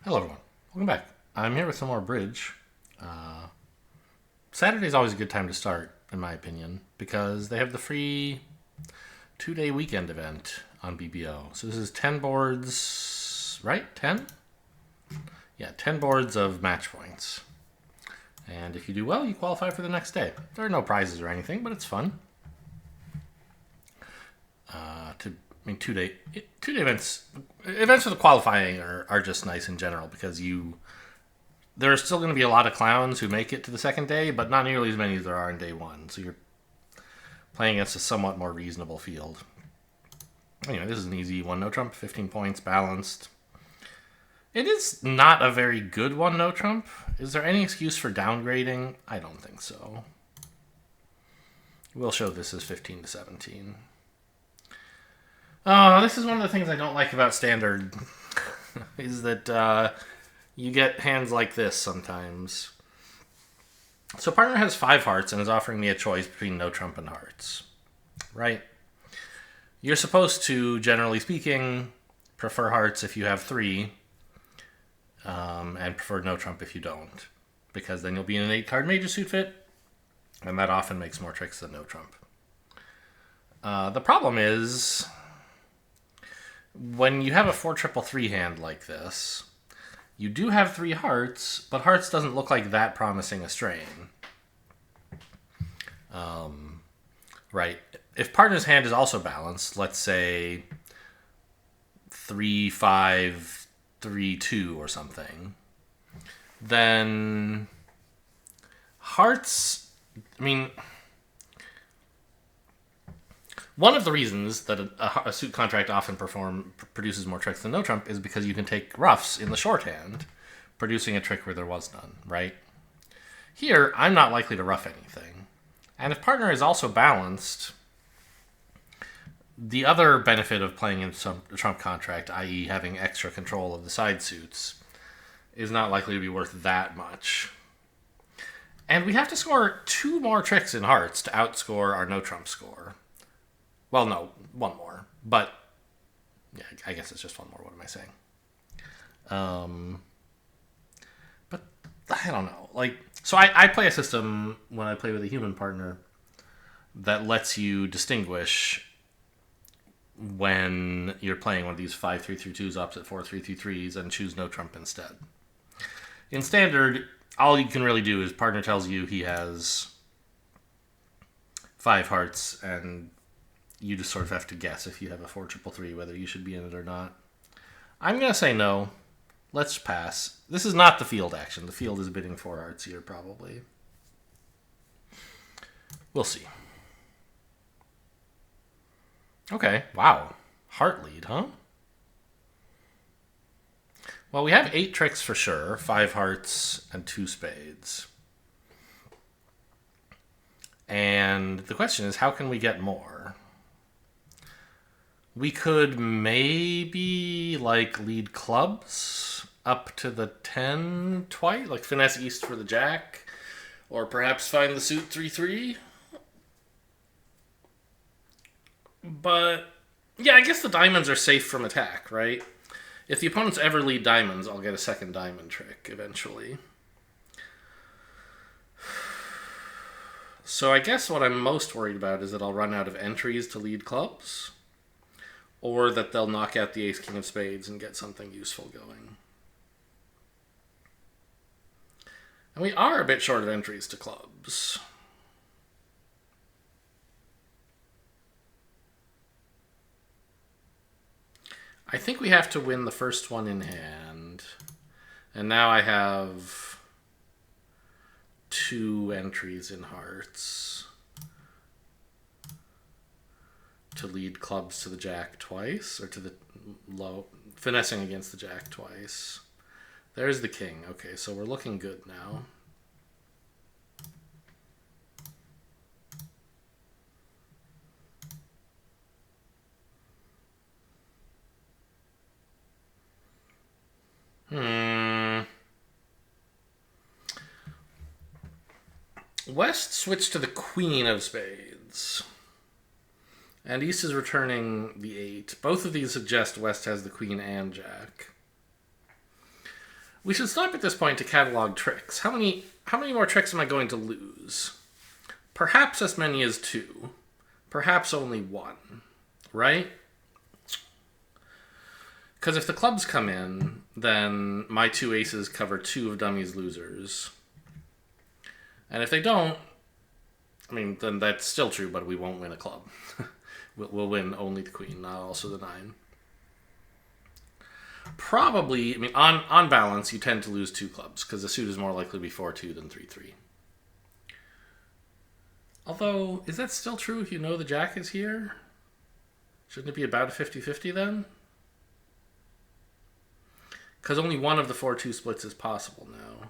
Hello, everyone. Welcome back. I'm here with some more bridge. Saturday's always a good time to start, in my opinion, because they have the free 2-day weekend event on BBO. So this is 10 boards, right? 10? Yeah, 10 boards of match points. And if you do well, you qualify for the next day. There are no prizes or anything, but it's fun. 2-day events for the qualifying are just nice in general because there are still going to be a lot of clowns who make it to the second day, but not nearly as many as there are in day one. So you're playing against a somewhat more reasonable field. Anyway, this is an easy one no trump, 15 points, balanced. It is not a very good one no trump. Is there any excuse for downgrading? I don't think so. We'll show this as 15 to 17. Oh, this is one of the things I don't like about standard, is that you get hands like this sometimes. So partner has 5 hearts and is offering me a choice between no trump and hearts, right? You're supposed to, generally speaking, prefer hearts if you have 3, and prefer no trump if you don't, because then you'll be in an 8-card major suit fit, and that often makes more tricks than no trump. The problem is, when you have a 4-3-3 hand like this, you do have 3 hearts, but hearts doesn't look like that promising a strain. Right. If partner's hand is also balanced, let's say 3-5-3-2 or something, then hearts, one of the reasons that a suit contract often produces more tricks than no trump is because you can take roughs in the shorthand, producing a trick where there was none, right? Here, I'm not likely to rough anything. And if partner is also balanced, the other benefit of playing in some trump contract, i.e. having extra control of the side suits, is not likely to be worth that much. And we have to score 2 more tricks in hearts to outscore our no trump score. Well, no, 1 more. But, yeah, I guess it's just 1 more. What am I saying? But, I don't know. So I play a system when I play with a human partner that lets you distinguish when you're playing one of these 5-3-3-2s opposite 4-3-3-3s and choose no trump instead. In standard, all you can really do is partner tells you he has 5 hearts, and you just sort of have to guess if you have a 4-3-3 whether you should be in it or not. I'm going to say no. Let's pass. This is not the field action. The field is bidding 4 hearts here, probably. We'll see. Okay, wow. Heart lead, huh? Well, we have 8 tricks for sure. 5 hearts and 2 spades. And the question is, how can we get more? We could maybe, lead clubs up to the 10 twice, finesse east for the jack, or perhaps find the suit 3-3. But, yeah, I guess the diamonds are safe from attack, right? If the opponents ever lead diamonds, I'll get a second diamond trick eventually. So I guess what I'm most worried about is that I'll run out of entries to lead clubs, or that they'll knock out the ace-king of spades and get something useful going. And we are a bit short of entries to clubs. I think we have to win the first one in hand. And now I have 2 entries in hearts to lead clubs to the jack twice, or to the low, finessing against the jack twice. There's the king. Okay, so we're looking good now. West switched to the queen of spades. And East is returning the 8. Both of these suggest West has the queen and jack. We should stop at this point to catalog tricks. How many more tricks am I going to lose? Perhaps as many as 2. Perhaps only 1. Right? Because if the clubs come in, then my 2 aces cover 2 of Dummy's losers. And if they don't, I mean, then that's still true, but we won't win a club. We'll win only the queen, not also the 9. Probably, I mean, on balance, you tend to lose 2 clubs, because the suit is more likely to be 4-2 than 3-3. Although, is that still true if you know the jack is here? Shouldn't it be about a 50-50 then? Because only one of the 4-2 splits is possible now.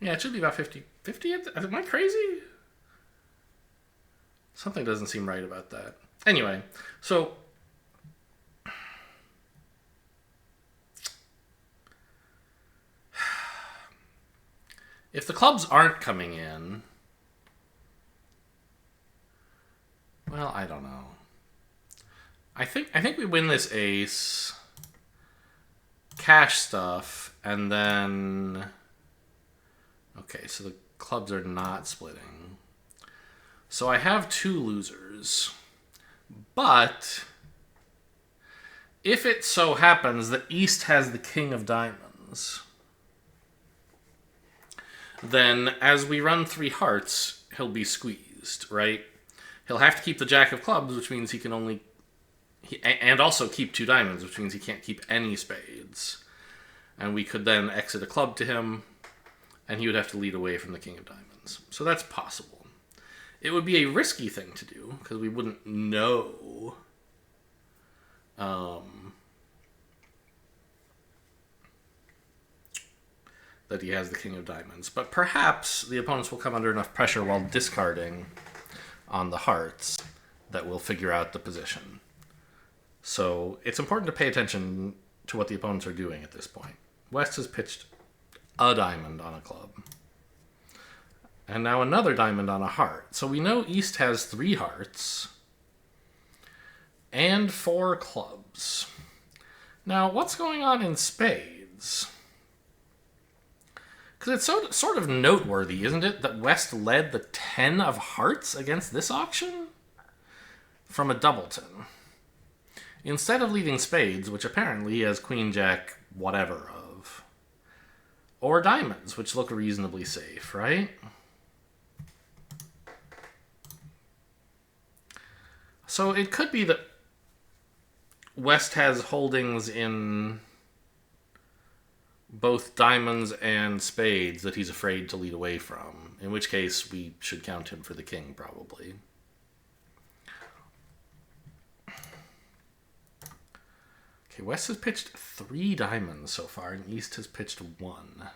Yeah, it should be about 50-50. Am I crazy? Something doesn't seem right about that. Anyway, so if the clubs aren't coming in, well, I don't know. I think we win this ace, cash stuff, and then okay, so the clubs are not splitting. So I have 2 losers. But if it so happens that East has the king of diamonds, then as we run 3 hearts, he'll be squeezed, right? He'll have to keep the jack of clubs, which means he can only... and also keep 2 diamonds, which means he can't keep any spades. And we could then exit a club to him, and he would have to lead away from the king of diamonds. So that's possible. It would be a risky thing to do, because we wouldn't know that he has the king of diamonds. But perhaps the opponents will come under enough pressure while discarding on the hearts that we'll figure out the position. So it's important to pay attention to what the opponents are doing at this point. West has pitched a diamond on a club. And now another diamond on a heart. So we know East has 3 hearts and 4 clubs. Now, what's going on in spades? Because it's sort of noteworthy, isn't it, that West led the 10 of hearts against this auction from a doubleton. Instead of leading spades, which apparently he has queen, jack, whatever of. Or diamonds, which look reasonably safe, right? So it could be that West has holdings in both diamonds and spades that he's afraid to lead away from, in which case we should count him for the king, probably. Okay, West has pitched 3 diamonds so far, and East has pitched 1.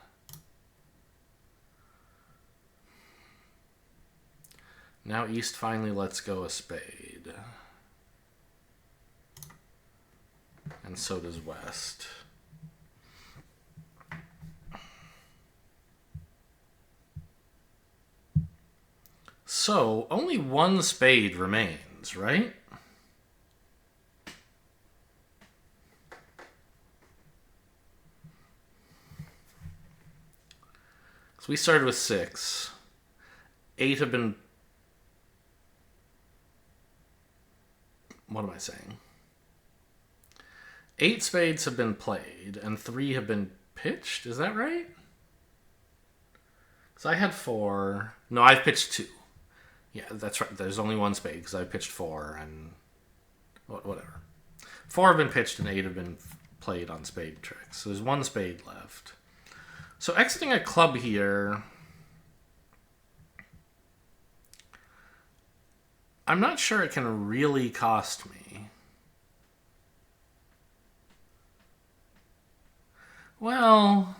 Now East finally lets go a spade. And so does West. So, only 1 spade remains, right? So we started with 6. 8 have been... What am I saying? 8 spades have been played, and 3 have been pitched? Is that right? Because I had 4... No, I've pitched 2. Yeah, that's right. There's only 1 spade, because I pitched 4, and... whatever. 4 have been pitched, and 8 have been played on spade tricks. So there's 1 spade left. So exiting a club here... I'm not sure it can really cost me. Well,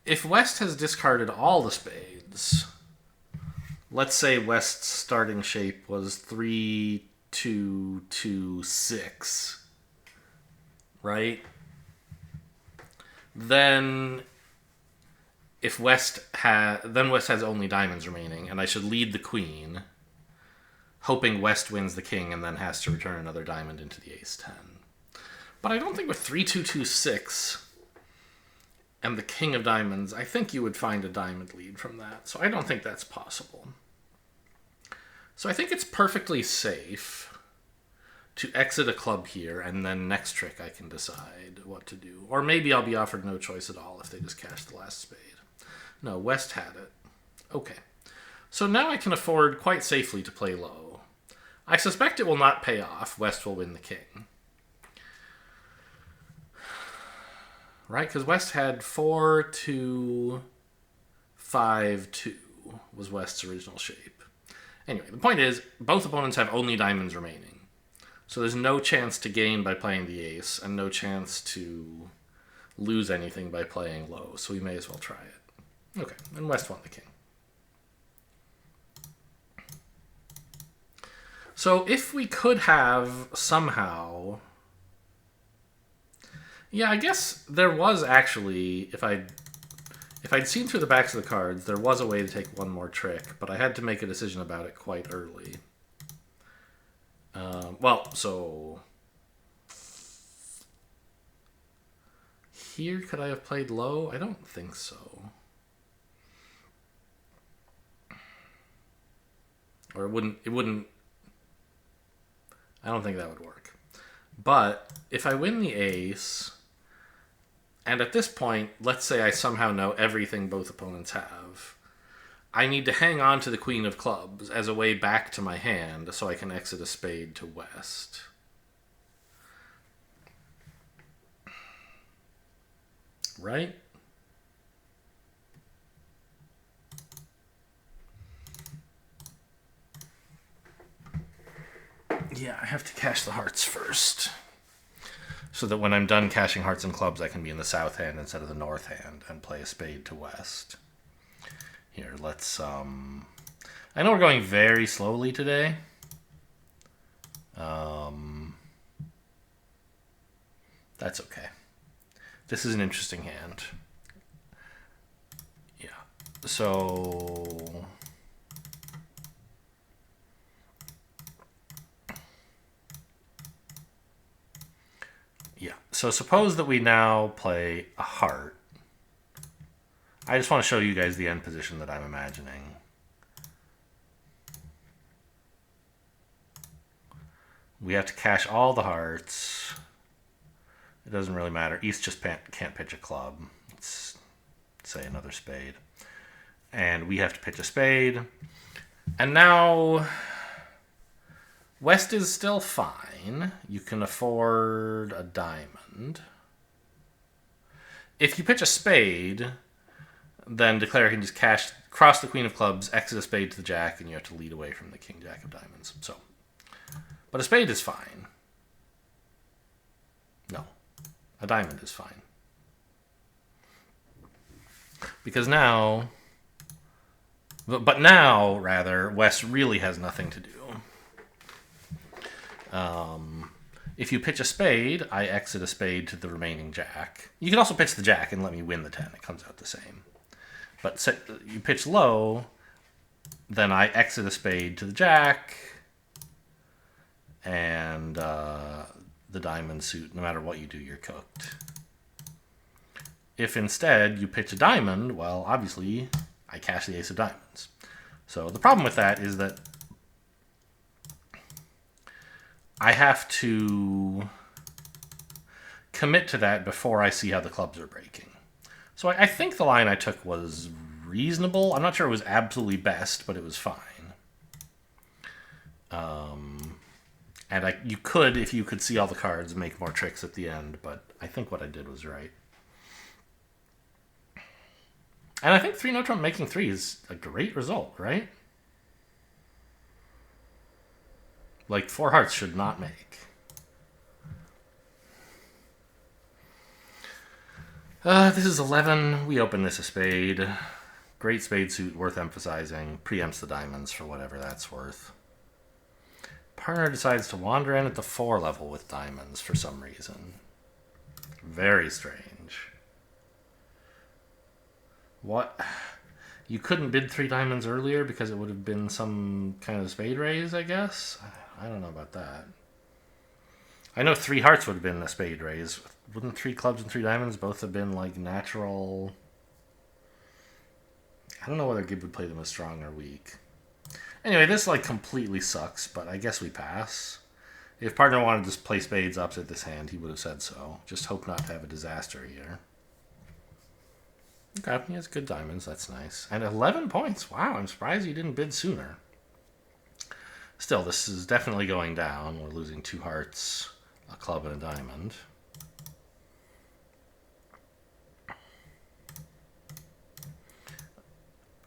if West has discarded all the spades, let's say West's starting shape was 3, 2, 2, 6, right? Then West has only diamonds remaining, and I should lead the queen, hoping West wins the king and then has to return another diamond into the ace-10. But I don't think with 3, 2, 2, 6 and the king of diamonds, I think you would find a diamond lead from that. So I don't think that's possible. So I think it's perfectly safe to exit a club here, and then next trick I can decide what to do. Or maybe I'll be offered no choice at all if they just cash the last spade. No, West had it. Okay. So now I can afford quite safely to play low. I suspect it will not pay off. West will win the king. Right? Because West had 4-2, 5-2 was West's original shape. Anyway, the point is, both opponents have only diamonds remaining. So there's no chance to gain by playing the ace, and no chance to lose anything by playing low. So we may as well try it. Okay, and West won the king. So if we could have somehow... Yeah, I guess there was actually, if I'd seen through the backs of the cards, there was a way to take one more trick, but I had to make a decision about it quite early. So here could I have played low? I don't think so. Or it wouldn't, I don't think that would work. But if I win the ace, and at this point, let's say I somehow know everything both opponents have, I need to hang on to the queen of clubs as a way back to my hand so I can exit a spade to West. Right? Yeah, I have to cash the hearts first. So that when I'm done cashing hearts and clubs, I can be in the south hand instead of the north hand and play a spade to West. Here, let's... I know we're going very slowly today. That's okay. This is an interesting hand. Yeah. So... Yeah. So suppose that we now play a heart. I just want to show you guys the end position that I'm imagining. We have to cash all the hearts. It doesn't really matter. East just can't pitch a club. Let's say another spade. And we have to pitch a spade. And now West is still fine. You can afford a diamond. If you pitch a spade, then declare can just cross the queen of clubs, exit a spade to the jack, and you have to lead away from the king jack of diamonds. So, but a spade is fine. No, a diamond is fine. Because now, but now, rather, West really has nothing to do. If you pitch a spade, I exit a spade to the remaining jack. You can also pitch the jack and let me win the 10. It comes out the same. But you pitch low, then I exit a spade to the jack, and the diamond suit, no matter what you do, you're cooked. If instead you pitch a diamond, well, obviously, I cash the ace of diamonds. So the problem with that is that I have to commit to that before I see how the clubs are breaking. So I think the line I took was reasonable. I'm not sure it was absolutely best, but it was fine. And you could, if you could see all the cards, make more tricks at the end, but I think what I did was right. And I think 3-no trump making 3 is a great result, right? Like, 4 hearts should not make. This is 11. We open this a spade. Great spade suit, worth emphasizing. Preempts the diamonds for whatever that's worth. Partner decides to wander in at the 4 level with diamonds for some reason. Very strange. What? You couldn't bid 3 diamonds earlier because it would have been some kind of spade raise, I guess? I don't know about that. I know 3 hearts would have been a spade raise. Wouldn't 3 clubs and 3 diamonds both have been like natural? I don't know whether Gib would play them as strong or weak. Anyway, this like completely sucks, but I guess we pass. If partner wanted to play spades opposite this hand, he would have said so. Just hope not to have a disaster here. Okay, he has good diamonds. That's nice. And 11 points. Wow, I'm surprised you didn't bid sooner. Still, this is definitely going down. We're losing 2 hearts, a club, and a diamond.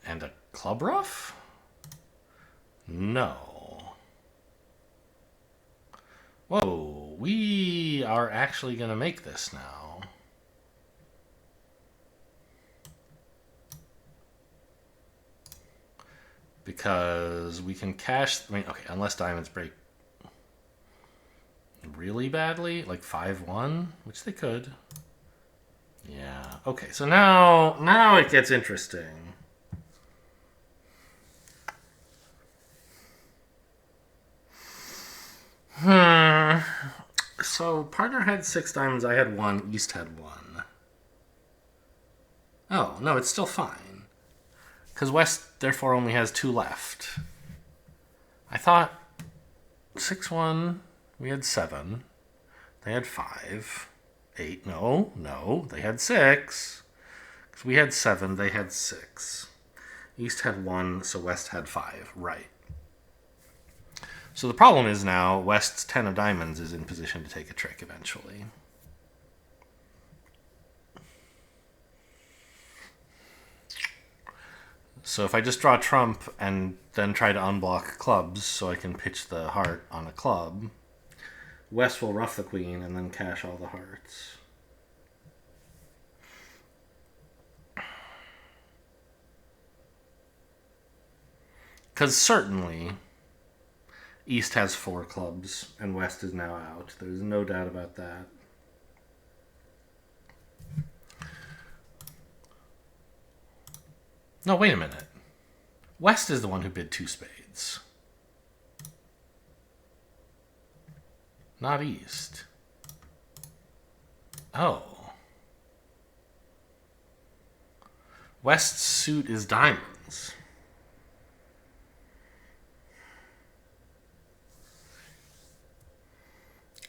And a club ruff? No. Whoa, we are actually going to make this now. Because we can cash, I mean, okay, unless diamonds break really badly, like 5-1, which they could. Yeah, okay, so now it gets interesting. So partner had 6 diamonds, I had 1, East had 1. Oh, no, it's still fine. Because West, therefore, only has 2 left. I thought 6-1, we had 7. They had 5. 8, no, they had 6. Because we had 7, they had 6. East had 1, so West had 5. Right. So the problem is now West's 10 of diamonds is in position to take a trick eventually. So if I just draw trump and then try to unblock clubs so I can pitch the heart on a club, West will ruff the queen and then cash all the hearts. Because certainly East has 4 clubs and West is now out. There's no doubt about that. No, wait a minute. West is the one who bid 2 spades. Not East. Oh. West's suit is diamonds.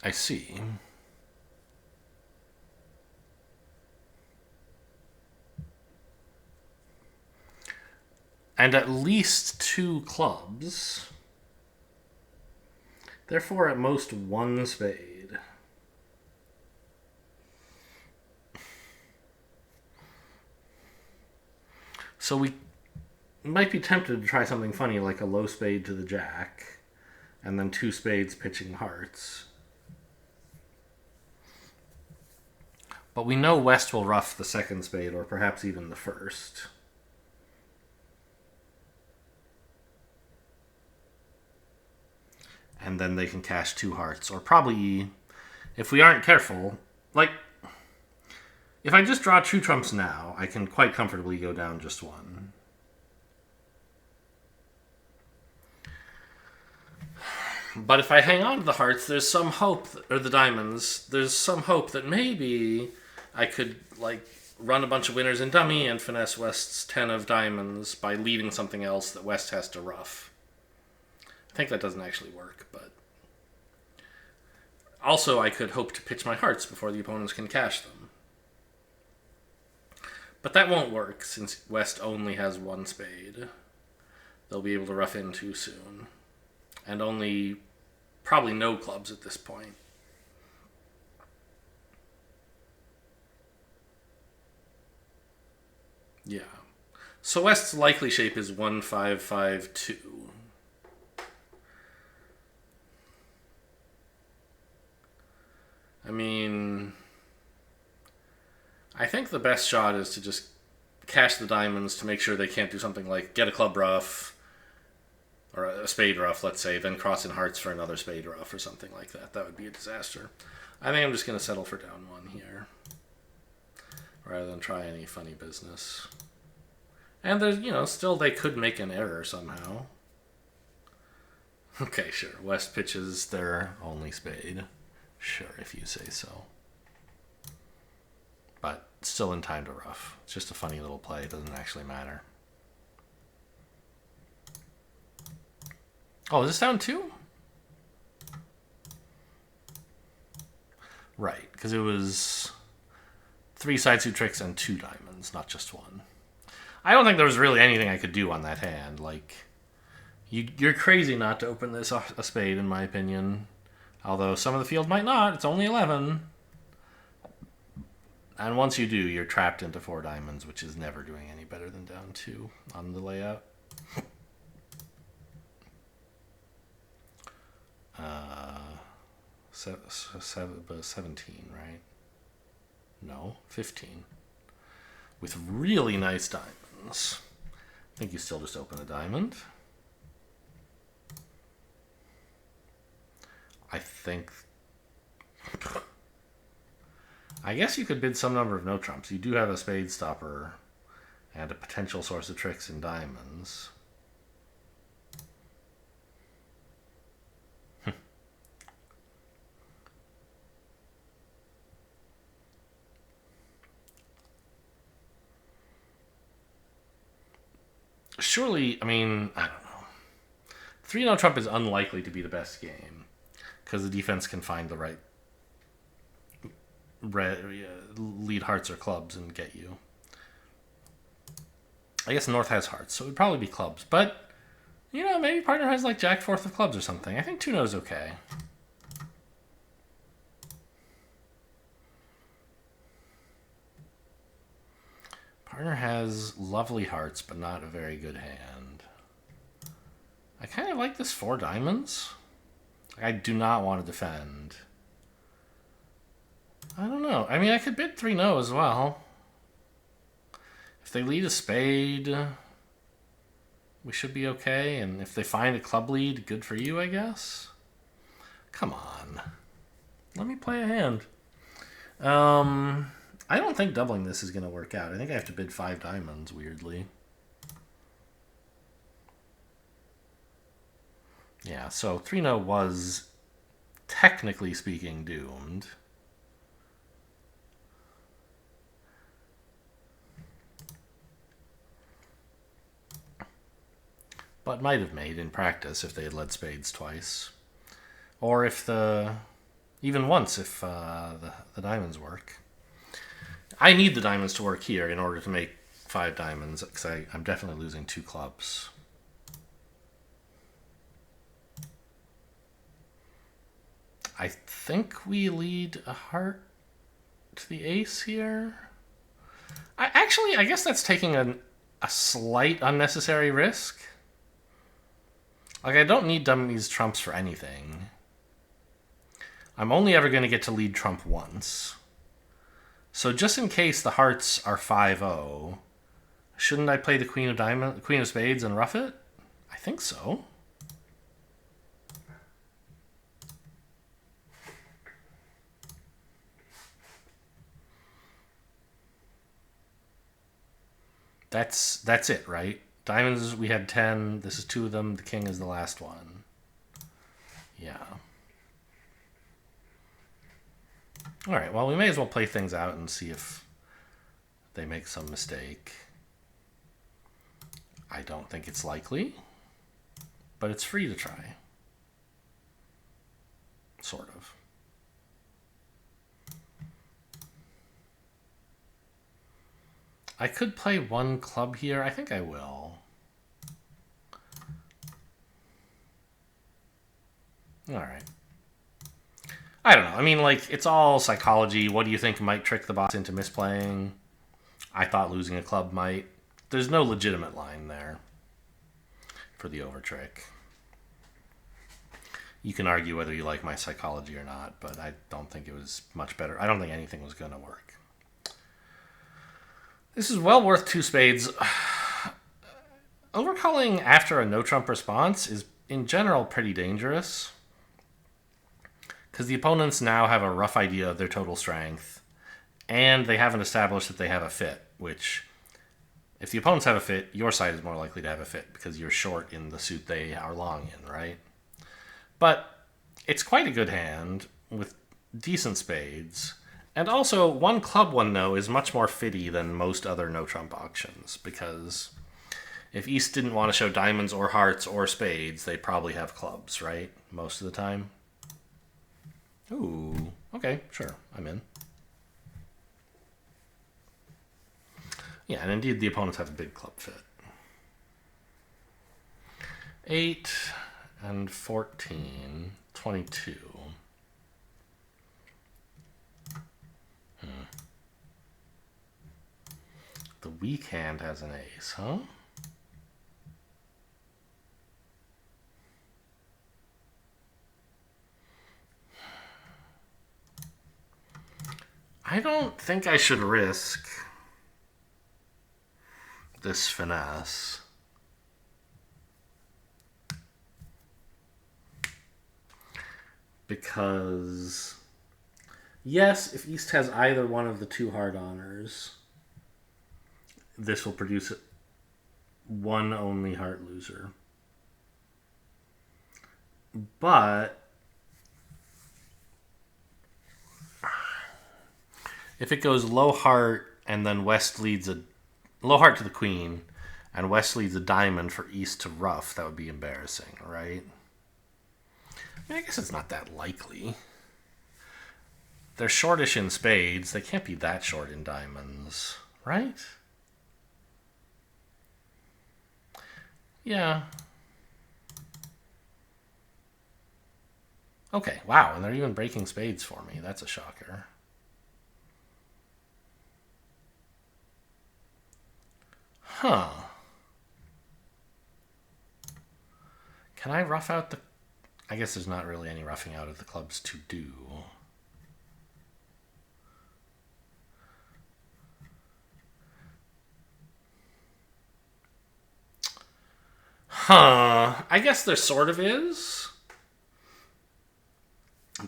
I see. And at least 2 clubs. Therefore, at most 1 spade. So we might be tempted to try something funny like a low spade to the jack, and then 2 spades pitching hearts. But we know West will ruff the 2nd spade, or perhaps even the 1st. And then they can cash 2 hearts. Or probably, if we aren't careful, like, if I just draw 2 trumps now, I can quite comfortably go down just 1. But if I hang on to the hearts, there's some hope, or the diamonds, there's some hope that maybe I could, like, run a bunch of winners in dummy and finesse West's 10 of diamonds by leaving something else that West has to ruff. I think that doesn't actually work, but... Also, I could hope to pitch my hearts before the opponents can cash them. But that won't work, since West only has 1 spade. They'll be able to ruff in too soon. And only... probably no clubs at this point. Yeah. So West's likely shape is 1-5-5-2. I mean, I think the best shot is to just cash the diamonds to make sure they can't do something like get a club ruff, or a spade ruff, let's say, then cross in hearts for another spade ruff or something like that. That would be a disaster. I think I'm just going to settle for down 1 here, rather than try any funny business. And there's, you know, still they could make an error somehow. Okay, sure. West pitches their only spade. Sure, if you say so. But still in time to ruff. It's just a funny little play. It doesn't actually matter. Oh, is this down 2? Right, because it was 3 side suit tricks and 2 diamonds, not just 1. I don't think there was really anything I could do on that hand. Like, you're crazy not to open this a spade, in my opinion. Although some of the field might not. It's only 11. And once you do, you're trapped into 4 diamonds, which is never doing any better than down 2 on the layout. 17, right? No, 15. With really nice diamonds. I think you still just open a diamond. I guess you could bid some number of no trumps. You do have a spade stopper and a potential source of tricks in diamonds. Surely, I mean, I don't know. 3 no trump is unlikely to be the best game because the defense can find the right lead hearts or clubs and get you. I guess North has hearts, so it would probably be clubs. But, you know, maybe partner has like Jack 4th of clubs or something. I think 2 no is okay. Partner has lovely hearts, but not a very good hand. I kind of like this 4 diamonds. I do not want to defend. I don't know. I mean, I could bid 3 no as well. If they lead a spade, we should be okay. And if they find a club lead, good for you, I guess. Come on. Let me play a hand. I don't think doubling this is going to work out. I think I have to bid 5 diamonds, weirdly. Yeah, so 3 no was, technically speaking, doomed. But might have made in practice if they had led spades twice. Or if even once if the diamonds work. I need the diamonds to work here in order to make 5 diamonds, because I'm definitely losing 2 clubs. I think we lead a heart to the ace here. I guess that's taking a slight unnecessary risk. Like, I don't need dummies trumps for anything. I'm only ever going to get to lead trump once. So just in case the hearts are 5-0, shouldn't I play the queen of spades and ruff it? I think so. That's it, right? Diamonds, we had 10. This is 2 of them. The king is the last one. Yeah. All right, well, we may as well play things out and see if they make some mistake. I don't think it's likely, but it's free to try. Sort of. I could play 1 club here. I think I will. All right. I don't know. I mean, like, it's all psychology. What do you think might trick the boss into misplaying? I thought losing a club might. There's no legitimate line there for the overtrick. You can argue whether you like my psychology or not, but I don't think it was much better. I don't think anything was going to work. This is well worth 2 spades. Overcalling after a no-trump response is, in general, pretty dangerous. Because the opponents now have a rough idea of their total strength, and they haven't established that they have a fit, which, if the opponents have a fit, your side is more likely to have a fit, because you're short in the suit they are long in, right? But it's quite a good hand with decent spades. And also, one club one no is much more fitty than most other no trump auctions, because if East didn't want to show diamonds or hearts or spades, they probably have clubs, right? Most of the time. Ooh, okay, sure, I'm in. Yeah, and indeed the opponents have a big club fit. 8 and 14, 22. The weak hand has an ace, huh? I don't think I should risk this finesse. Because, yes, if East has either one of the two hard honors, this will produce one only heart loser. But if it goes low heart and then West leads a low heart to the queen and West leads a diamond for East to ruff, that would be embarrassing, right? I mean, I guess it's not that likely. They're shortish in spades. They can't be that short in diamonds, right? Yeah. Okay, wow, and they're even breaking spades for me. That's a shocker. Huh. Can I rough out the... I guess there's not really any roughing out of the clubs to do. Huh. I guess there sort of is.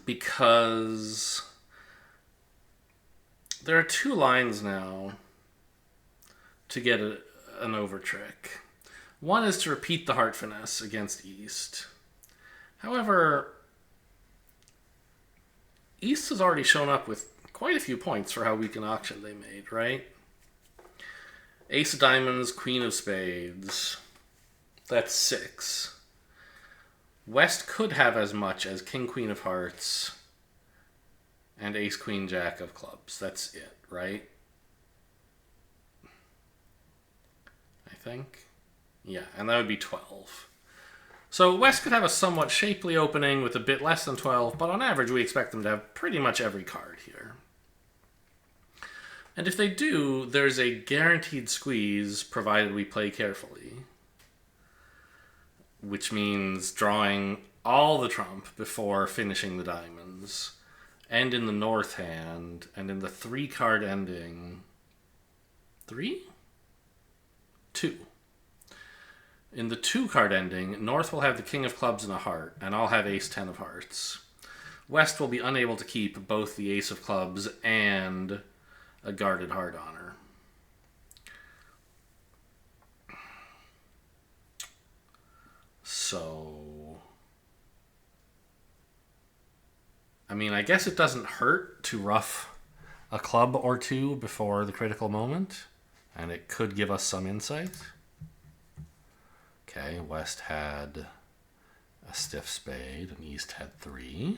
Because there are two lines now to get an over trick. One is to repeat the heart finesse against East. However, East has already shown up with quite a few points for how weak an auction they made, right? Ace of diamonds, queen of spades. That's 6. West could have as much as king, queen of hearts and ace, queen, jack of clubs. That's it, right? I think. Yeah, and that would be 12. So West could have a somewhat shapely opening with a bit less than 12, but on average we expect them to have pretty much every card here. And if they do, there's a guaranteed squeeze, provided we play carefully. Which means drawing all the trump before finishing the diamonds. And in the north hand, and in the 3-card ending... 3? 2. In the 2-card ending, North will have the king of clubs and a heart, and I'll have ace 10 of hearts. West will be unable to keep both the ace of clubs and a guarded heart honor. So, I mean, I guess it doesn't hurt to rough a club or two before the critical moment, and it could give us some insight. Okay, West had a stiff spade, and East had 3.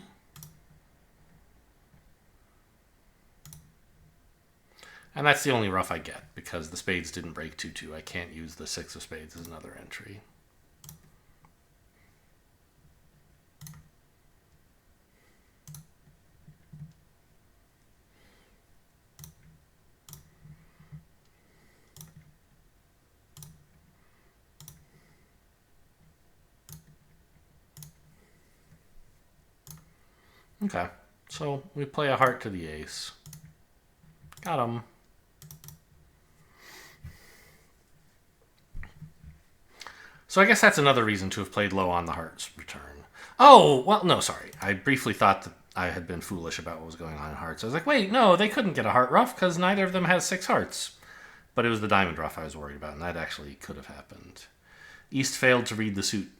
And that's the only rough I get, because the spades didn't break 2-2. I can't use the 6 of spades as another entry. Okay, so we play a heart to the ace. Got him. So I guess that's another reason to have played low on the hearts return. Oh, well, no, sorry. I briefly thought that I had been foolish about what was going on in hearts. I was like, wait, no, they couldn't get a heart ruff because neither of them has 6 hearts. But it was the diamond ruff I was worried about, and that actually could have happened. East failed to read the suit.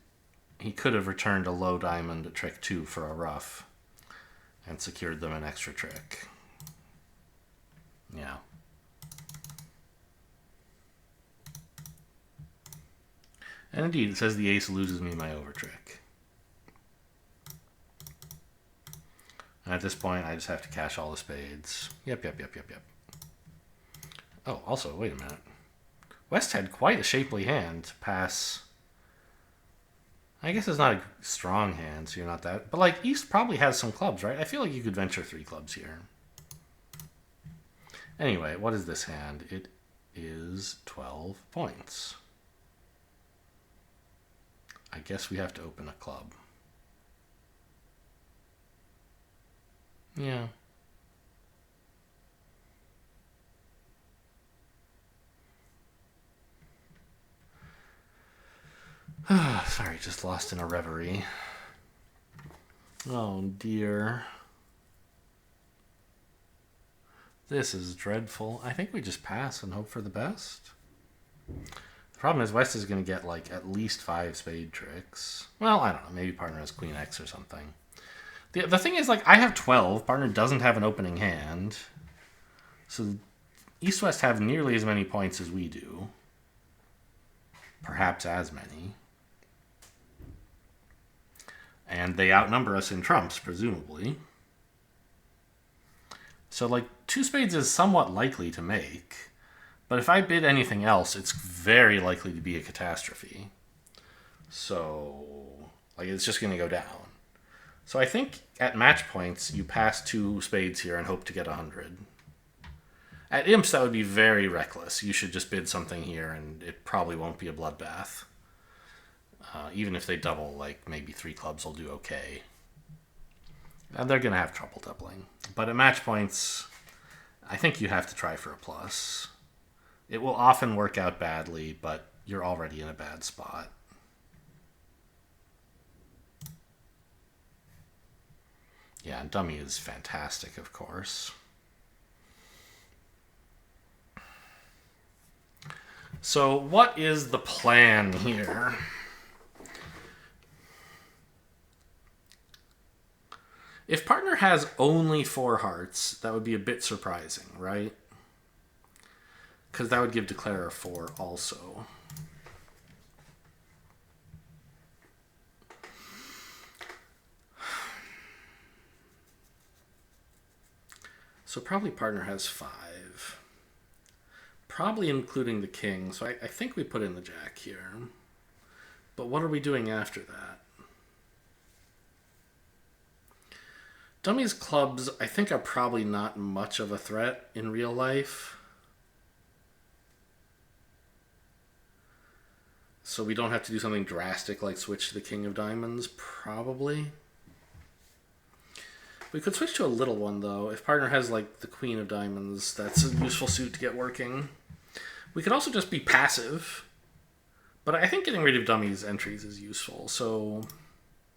He could have returned a low diamond at trick 2 for a ruff. and secured them an extra trick. Yeah. And indeed, it says the ace loses me my over trick. And at this point, I just have to cash all the spades. Yep. Oh, also, wait a minute. West had quite a shapely hand to pass. I guess it's not a strong hand, so you're not that. But, like, East probably has some clubs, right? I feel like you could venture 3 clubs here. Anyway, what is this hand? It is 12 points. I guess we have to open a club. Yeah. Sorry, just lost in a reverie. Oh dear. This is dreadful. I think we just pass and hope for the best. The problem is West is going to get like at least 5 spade tricks. Well, I don't know. Maybe partner has Queen X or something. The thing is, like, I have 12. Partner doesn't have an opening hand. So East-West have nearly as many points as we do. Perhaps as many. And they outnumber us in trumps, presumably. So, like, 2 spades is somewhat likely to make. But if I bid anything else, it's very likely to be a catastrophe. So, like, it's just going to go down. So I think at match points, you pass 2 spades here and hope to get 100. At imps, that would be very reckless. You should just bid something here, and it probably won't be a bloodbath. Even if they double, like, maybe 3 clubs will do okay. And they're going to have trouble doubling. But at match points, I think you have to try for a plus. It will often work out badly, but you're already in a bad spot. Yeah, and dummy is fantastic, of course. So what is the plan here? If partner has only 4 hearts, that would be a bit surprising, right? Because that would give declare a 4 also. So probably partner has 5. Probably including the king. So I think we put in the jack here. But what are we doing after that? Dummy's clubs, I think, are probably not much of a threat in real life. So we don't have to do something drastic like switch to the king of diamonds, probably. We could switch to a little one, though. If partner has, like, the queen of diamonds, that's a useful suit to get working. We could also just be passive. But I think getting rid of dummy's entries is useful. So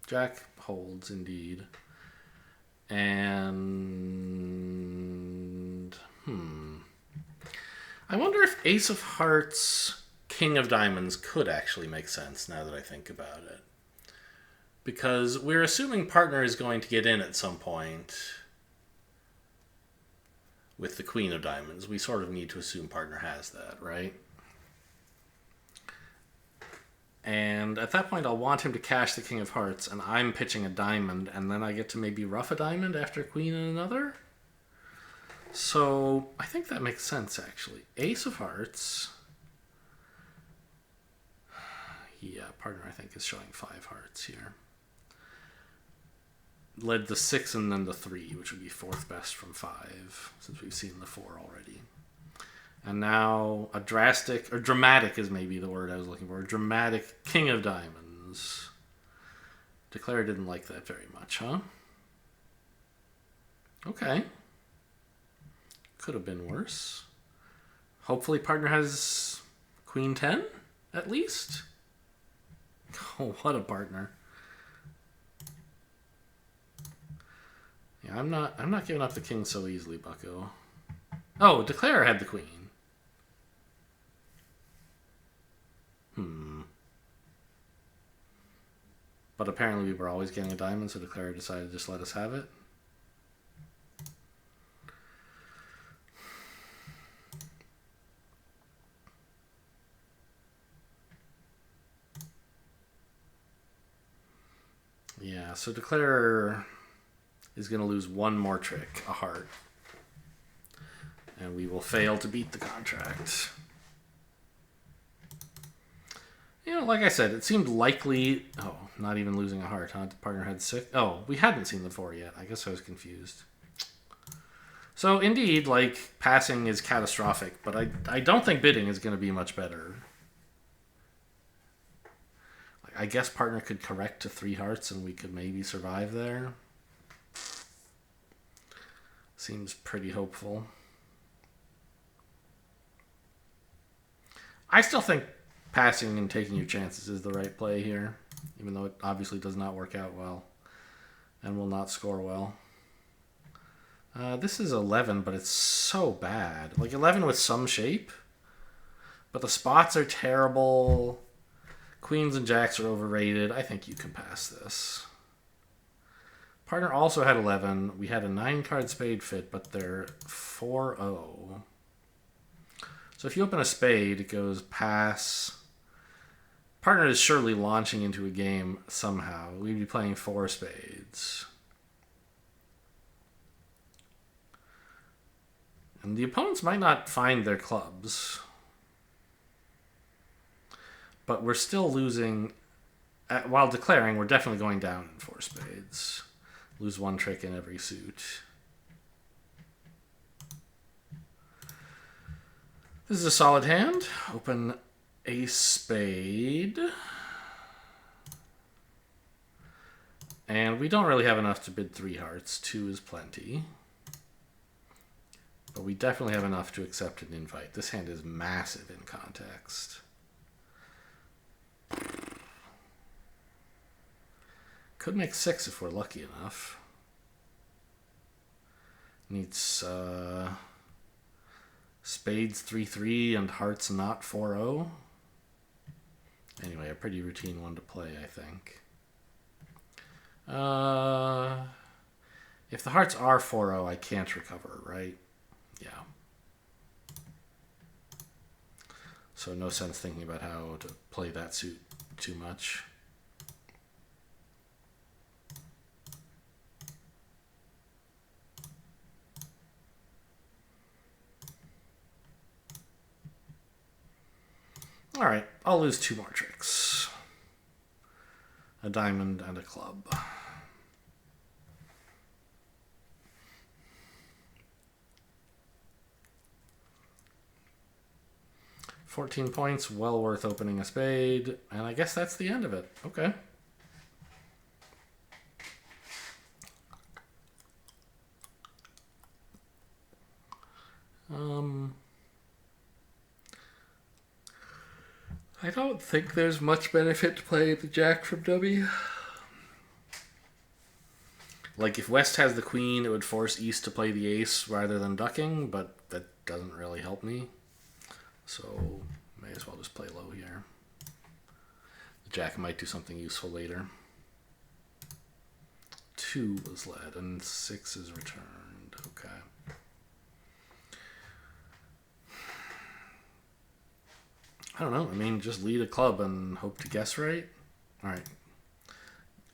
jack holds, indeed. And... I wonder if ace of hearts, king of diamonds could actually make sense now that I think about it. Because we're assuming partner is going to get in at some point with the queen of diamonds. We sort of need to assume partner has that, right? And at that point, I'll want him to cash the king of hearts, and I'm pitching a diamond, and then I get to maybe rough a diamond after queen and another? So I think that makes sense, actually. Ace of hearts. Yeah, partner, I think, is showing 5 hearts here. Led the 6 and then the 3, which would be 4th best from 5, since we've seen the 4 already. And now a drastic, or dramatic is maybe the word I was looking for, a dramatic king of diamonds. Declare didn't like that very much, huh? Okay. Could have been worse. Hopefully partner has queen 10, at least. Oh, what a partner. Yeah, I'm not giving up the king so easily, bucko. Oh, declare had the queen. But apparently we were always getting a diamond, so declare decided to just let us have it. Yeah, so Declarer is going to lose one more trick, a heart. And we will fail to beat the contract. Like I said, it seemed likely... Oh, not even losing a heart, huh? The partner had 6. Oh, we hadn't seen the 4 yet. I guess I was confused. So, indeed, passing is catastrophic, but I don't think bidding is going to be much better. I guess partner could correct to 3 hearts and we could maybe survive there. Seems pretty hopeful. I still think passing and taking your chances is the right play here, even though it obviously does not work out well and will not score well. This is 11, but it's so bad. 11 with some shape, but the spots are terrible. Queens and jacks are overrated. I think you can pass this. Partner also had 11. We had a 9-card spade fit, but they're 4-0. So if you open a spade, it goes pass. Partner is surely launching into a game somehow. We'd be playing 4 spades. And the opponents might not find their clubs. But we're still losing. While declaring, we're definitely going down in 4 spades. Lose 1 trick in every suit. This is a solid hand. Open a spade. And we don't really have enough to bid 3 hearts. 2 is plenty. But we definitely have enough to accept an invite. This hand is massive in context. Could make 6 if we're lucky enough. Needs spades 3-3 and hearts not 4-0. Anyway, a pretty routine one to play, I think. If the hearts are 4-0, I can't recover, right? Yeah. So no sense thinking about how to play that suit too much. All right, I'll lose 2 more tricks. A diamond and a club. $14 points, well worth opening a spade. And I guess that's the end of it. Okay. I don't think there's much benefit to playing the jack from dummy. If West has the queen, it would force East to play the ace rather than ducking, but that doesn't really help me. So, may as well just play low here. The jack might do something useful later. 2 was led, and 6 is returned. Okay. I don't know. I mean, just lead a club and hope to guess right. All right.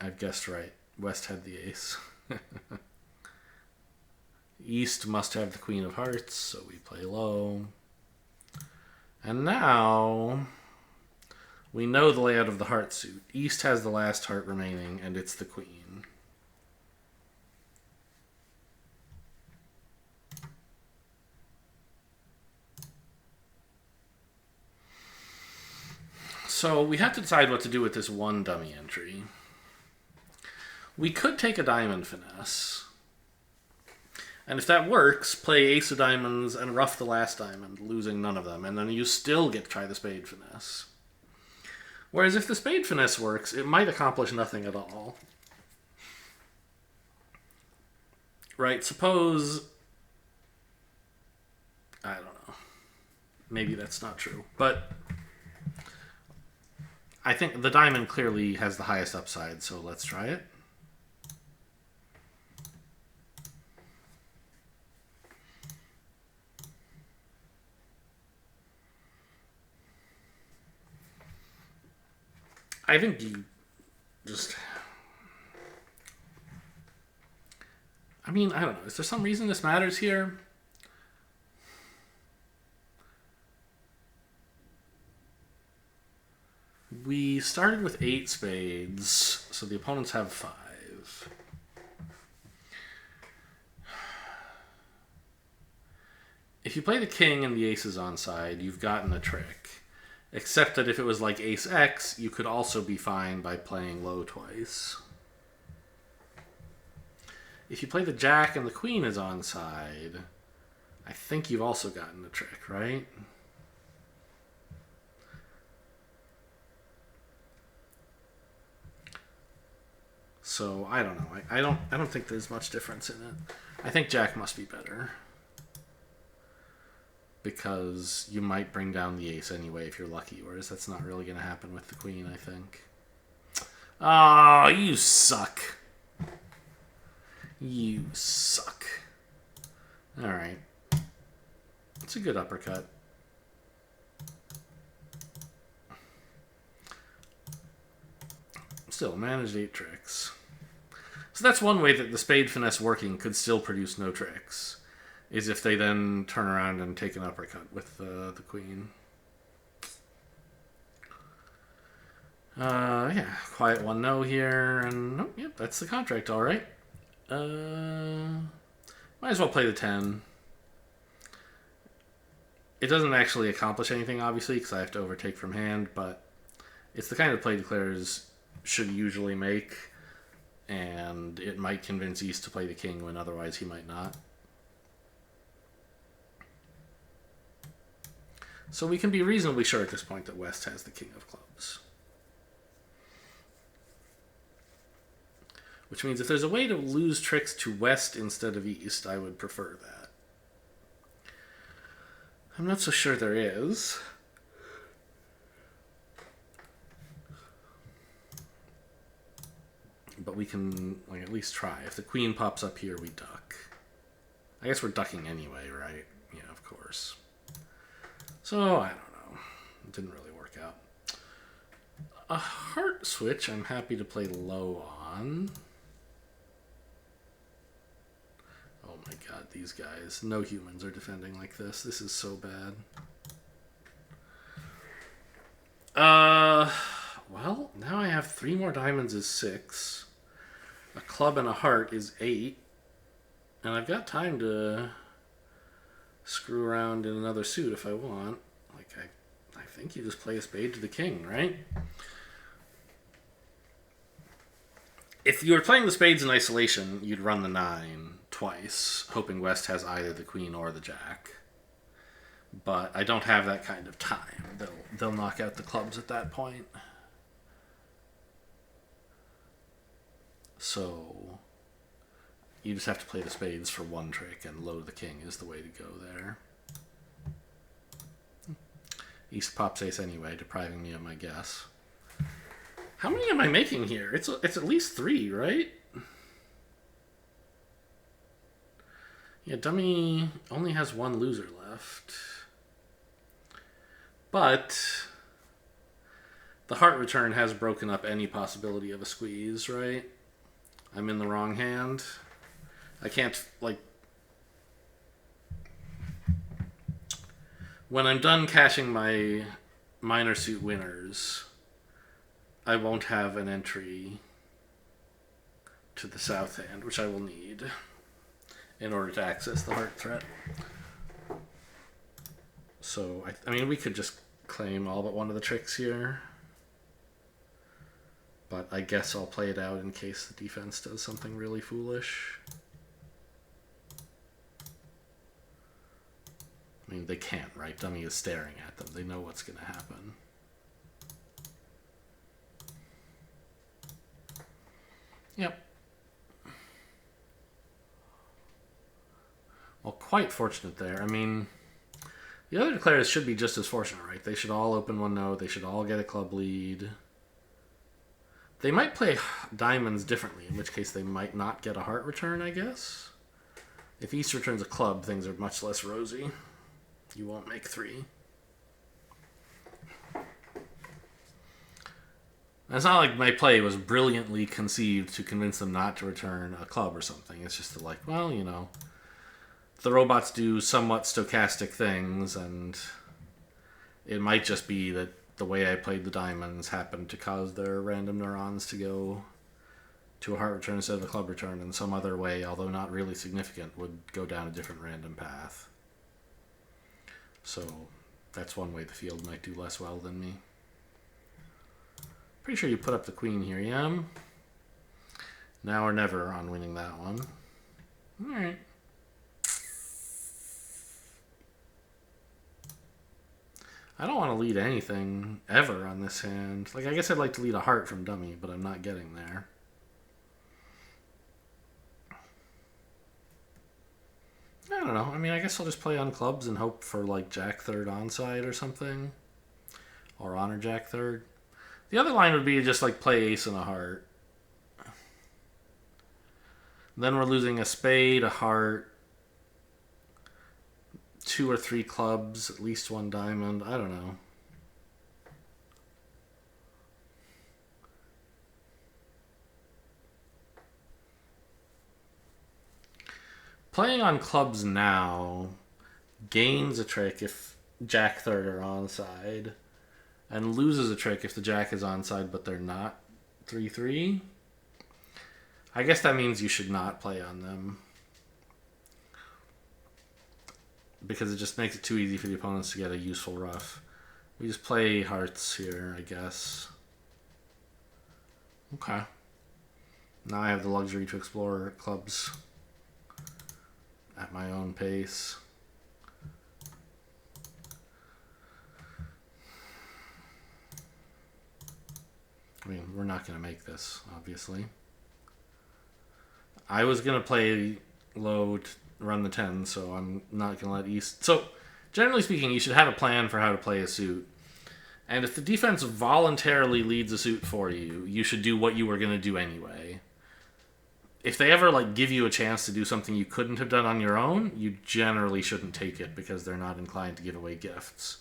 I've guessed right. West had the ace. East must have the queen of hearts, so we play low. And now we know the layout of the heart suit. East has the last heart remaining, and it's the queen. So we have to decide what to do with this one dummy entry. We could take a diamond finesse. And if that works, play ace of diamonds and ruff the last diamond, losing none of them. And then you still get to try the spade finesse. Whereas if the spade finesse works, it might accomplish nothing at all. Right? Suppose... I don't know. Maybe that's not true. But I think the diamond clearly has the highest upside, so let's try it. I think you just... I mean, I don't know. Is there some reason this matters here? We started with 8 spades, so the opponents have 5. If you play the king and the ace is onside, you've gotten a trick. Except that if it was like ace X, you could also be fine by playing low twice. If you play the jack and the queen is onside, I think you've also gotten a trick, right? So I don't know. I don't think there's much difference in it. I think jack must be better. Because you might bring down the ace anyway if you're lucky, whereas that's not really going to happen with the queen, I think. Oh, you suck. You suck. Alright. It's a good uppercut. Still, managed 8 tricks. So that's one way that the spade finesse working could still produce no tricks. Is if they then turn around and take an uppercut with the queen. Yeah, quiet 1-no here, and oh, yep, that's the contract, all right. Might as well play the 10. It doesn't actually accomplish anything, obviously, because I have to overtake from hand, but it's the kind of play declares should usually make, and it might convince East to play the king when otherwise he might not. So we can be reasonably sure at this point that West has the king of clubs. Which means if there's a way to lose tricks to West instead of East, I would prefer that. I'm not so sure there is. But we can at least try. If the queen pops up here, we duck. I guess we're ducking anyway, right? Yeah, of course. So, I don't know. It didn't really work out. A heart switch, I'm happy to play low on. Oh my god, these guys. No humans are defending like this. This is so bad. Well, now I have 3 more diamonds is 6. A club and a heart is 8. And I've got time to screw around in another suit if I want. Like, I think you just play a spade to the king, right? If you were playing the spades in isolation, you'd run the 9 twice, hoping West has either the queen or the jack. But I don't have that kind of time. They'll knock out the clubs at that point. So you just have to play the spades for 1 trick, and low the king is the way to go there. East pops ace anyway, depriving me of my guess. How many am I making here? It's at least 3, right? Yeah, dummy only has 1 loser left. But the heart return has broken up any possibility of a squeeze, right? I'm in the wrong hand. I can't, like... When I'm done cashing my minor suit winners, I won't have an entry to the south hand, which I will need in order to access the heart threat. So, I mean, we could just claim all but one of the tricks here. But I guess I'll play it out in case the defense does something really foolish. I mean, they can't, right? Dummy is staring at them. They know what's going to happen. Yep. Well, quite fortunate there. I mean, the other declarers should be just as fortunate, right? They should all open 1-0. They should all get a club lead. They might play diamonds differently, in which case they might not get a heart return, I guess. If East returns a club, things are much less rosy. You won't make 3. It's not like my play was brilliantly conceived to convince them not to return a club or something. It's just like, well, the robots do somewhat stochastic things, and it might just be that the way I played the diamonds happened to cause their random neurons to go to a heart return instead of a club return, and some other way, although not really significant, would go down a different random path. So that's one way the field might do less well than me. Pretty sure you put up the queen here, yeah? Now or never on winning that one. Alright. I don't want to lead anything ever on this hand. Like, I guess I'd like to lead a heart from dummy, but I'm not getting there. I don't know. I mean, I guess I'll just play on clubs and hope for, like, jack third onside or something. Or honor jack third. The other line would be just, like, play ace and a heart. Then we're losing a spade, a heart, 2 or 3 clubs, at least 1 diamond. I don't know. Playing on clubs now gains a trick if jack third are onside, and loses a trick if the jack is onside but they're not 3-3. I guess that means you should not play on them, because it just makes it too easy for the opponents to get a useful ruff. We just play hearts here, I guess. Okay. Now I have the luxury to explore clubs at my own pace. I mean, we're not going to make this, obviously. I was going to play low to run the 10, so I'm not going to let East... So, generally speaking, you should have a plan for how to play a suit. And if the defense voluntarily leads a suit for you, you should do what you were going to do anyway. If they ever give you a chance to do something you couldn't have done on your own, you generally shouldn't take it because they're not inclined to give away gifts.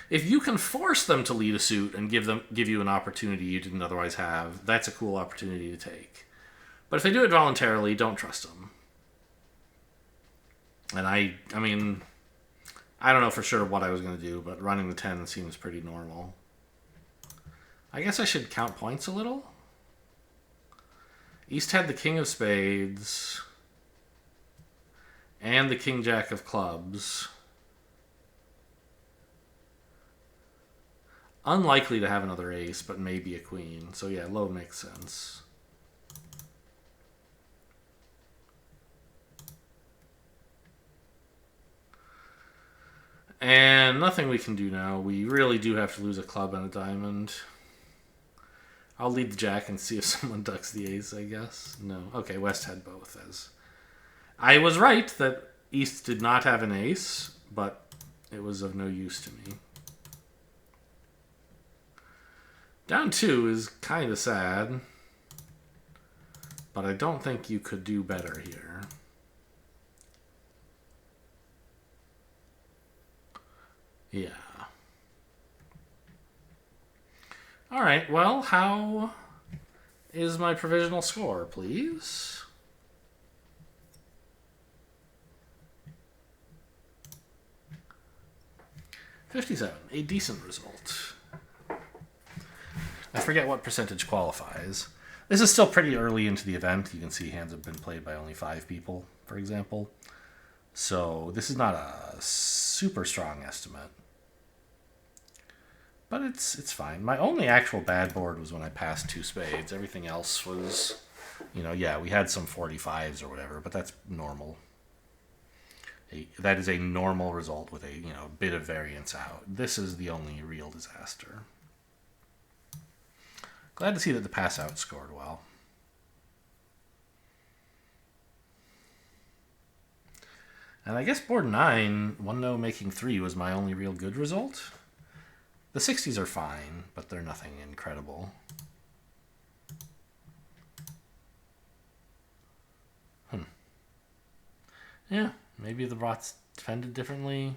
If you can force them to lead a suit and give you an opportunity you didn't otherwise have, that's a cool opportunity to take. But if they do it voluntarily, don't trust them. And I mean, I don't know for sure what I was going to do, but running the 10 seems pretty normal. I guess I should count points a little. East had the king of spades and the king jack of clubs. Unlikely to have another ace, but maybe a queen. So yeah, low makes sense. And nothing we can do now. We really do have to lose a club and a diamond. I'll lead the jack and see if someone ducks the ace, I guess. No. Okay, West had both. I was right that East did not have an ace, but it was of no use to me. Down 2 is kind of sad, but I don't think you could do better here. Yeah. All right, well, how is my provisional score, please? $57, a decent result. I forget what percentage qualifies. This is still pretty early into the event. You can see hands have been played by only 5 people, for example. So this is not a super strong estimate. But it's fine. My only actual bad board was when I passed 2 spades. Everything else was, yeah, we had some 45s or whatever, but that's normal. That is a normal result with a, bit of variance out. This is the only real disaster. Glad to see that the pass out scored well. And I guess board 9, 1-0 making 3 was my only real good result. The 60s are fine, but they're nothing incredible. Yeah, maybe the rots defended differently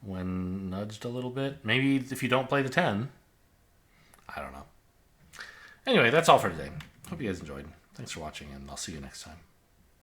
when nudged a little bit. Maybe if you don't play the 10. I don't know. Anyway, that's all for today. Hope you guys enjoyed. Thanks for watching, and I'll see you next time.